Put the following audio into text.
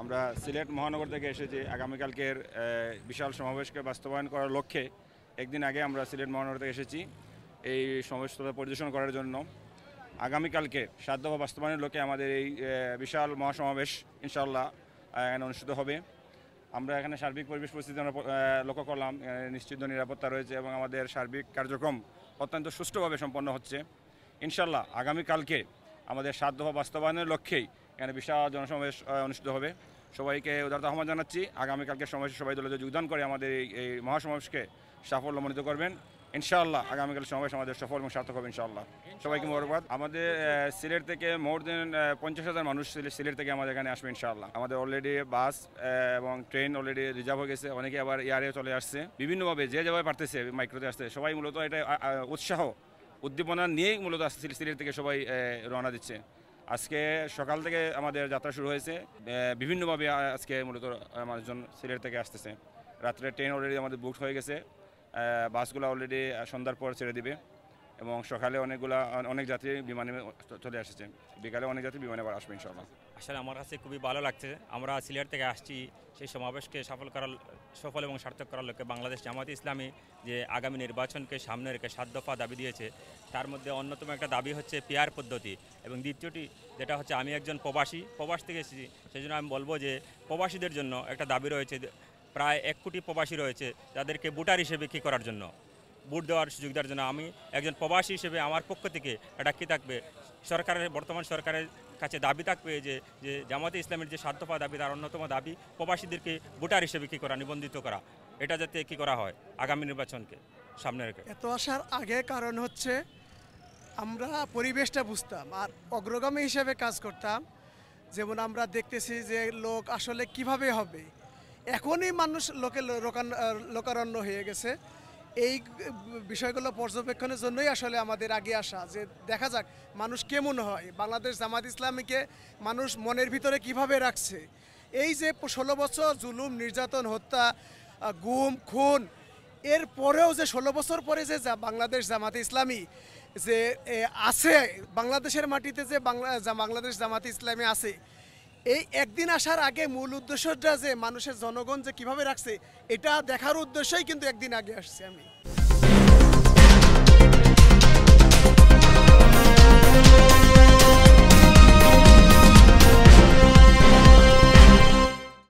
আমরা সিলেট মহানগর থেকে এসেছি আগামীকালকের বিশাল সমাবেশকে বাস্তবায়ন করার লক্ষ্যে। একদিন আগে আমরা সিলেট মহানগর থেকে এসেছি এই সমাবেশটা পরিদর্শন করার জন্য। আগামীকালকে সাধ্যবা বাস্তবায়নের লক্ষ্যে আমাদের এই বিশাল মহাসমাবেশ ইনশাআল্লাহ এখানে অনুষ্ঠিত হবে। আমরা এখানে সার্বিক পরিবেশ পরিস্থিতি আমরা লক্ষ্য করলাম, নিশ্চিত নিরাপত্তা রয়েছে এবং আমাদের সার্বিক কার্যক্রম অত্যন্ত সুষ্ঠুভাবে সম্পন্ন হচ্ছে। ইনশাআল্লাহ আগামীকালকে আমাদের সাধ্যবা বাস্তবায়নের লক্ষ্যেই এখানে বিশাল জনসমাবেশ অনুষ্ঠিত হবে। সবাইকে উদারত আহ্বান জানাচ্ছি, আগামীকালকে সমাবেশে সবাই দলে যোগদান করে আমাদের এই মহাসমাবেশকে সাফল্যমণ্ডিত করবেন। ইনশাআল্লাহ আগামীকাল সমাবেশ আমাদের সফল এবং সার্থক হবে ইনশাআল্লাহ। সবাইকে মোবারকবাদ। আমাদের সিলেট থেকে মোর দেন 50,000 মানুষ সিলেট থেকে আমাদের এখানে আসবে ইনশাআল্লাহ। আমাদের অলরেডি বাস এবং ট্রেন অলরেডি রিজার্ভ হয়ে গেছে, অনেকে আবার এয়ারে চলে আসছে। বিভিন্নভাবে যে যেভাবে পারতেছে মাইক্রোতে আসছে, সবাই মূলত এটা উৎসাহ উদ্দীপনা নিয়েই মূলত আসছে। সিলেট থেকে সবাই রওনা দিচ্ছে। আজকে সকাল থেকে আমাদের যাত্রা শুরু হয়েছে, বিভিন্নভাবে আজকে মূলত মানুষজন সিলেট থেকে আসতেছে। রাত্রে ট্রেন অলরেডি আমাদের বুক হয়ে গেছে, বাসগুলো অলরেডি সন্ধ্যার পর ছেড়ে দিবে এবং সকালে অনেক যাত্রী বিমানে চলে এসেছে, বিকালে অনেক যাত্রী বিমানে আবার আসবে ইনশাআল্লাহ। আসলে আমার কাছে খুবই ভালো লাগছে। আমরা সিলেট থেকে আসছি সেই সমাবেশকে সফল এবং সার্থক করার লক্ষ্যে বাংলাদেশ জামায়াতে ইসলামী যে আগামী নির্বাচনকে সামনে রেখে 7 দফা দাবি দিয়েছে, তার মধ্যে অন্যতম একটা দাবি হচ্ছে পিআর পদ্ধতি এবং দ্বিতীয়টি যেটা হচ্ছে আমি একজন প্রবাস থেকে এসেছি, সেই জন্য আমি বলবো যে প্রবাসীদের জন্য একটা দাবি রয়েছে। প্রায় 1 কোটি প্রবাসী রয়েছে যাদেরকে ভোটার হিসেবে কী করার জন্য, ভোট দেওয়ার সুযোগ দেওয়ার জন্য। আমি একজন প্রবাসী হিসেবে আমার পক্ষ থেকে এটা কী থাকবে, বর্তমান সরকারের কাছে দাবি থাকবে যে জামায়াতে ইসলামের যে 7 দফা দাবি, তার অন্যতম দাবি প্রবাসীদেরকে ভোটার হিসেবে কী করা, নিবন্ধিত করা। এটা যাতে কী করা হয় আগামী নির্বাচনকে সামনে রেখে। এত আসার আগে কারণ হচ্ছে আমরা পরিবেশটা বুঝতাম আর অগ্রগামী হিসেবে কাজ করতাম। যেমন আমরা দেখতেছি যে লোক আসলে কিভাবে হবে, এখনই মানুষ লোকারণ্য হয়ে গেছে। এই বিষয়গুলো পর্যবেক্ষণের জন্যই আসলে আমাদের আগে আসা, যে দেখা যাক মানুষ কেমন হয়, বাংলাদেশ জামাত ইসলামীকে মানুষ মনের ভিতরে কিভাবে রাখছে। এই যে 16 বছর জুলুম, নির্যাতন, হত্যা, গুম, খুন, এর পরেও যে 16 বছর পরে যে বাংলাদেশ জামাতে ইসলামী যে আছে, বাংলাদেশের মাটিতে যে বাংলাদেশ জামাতে ইসলামী আছে, এই একদিন আসার আগে মূল উদ্দেশ্যটা যে মানুষের জনগণ যে কিভাবে রাখছে, এটা দেখার উদ্দেশ্যই কিন্তু একদিন আগে আসছি আমি।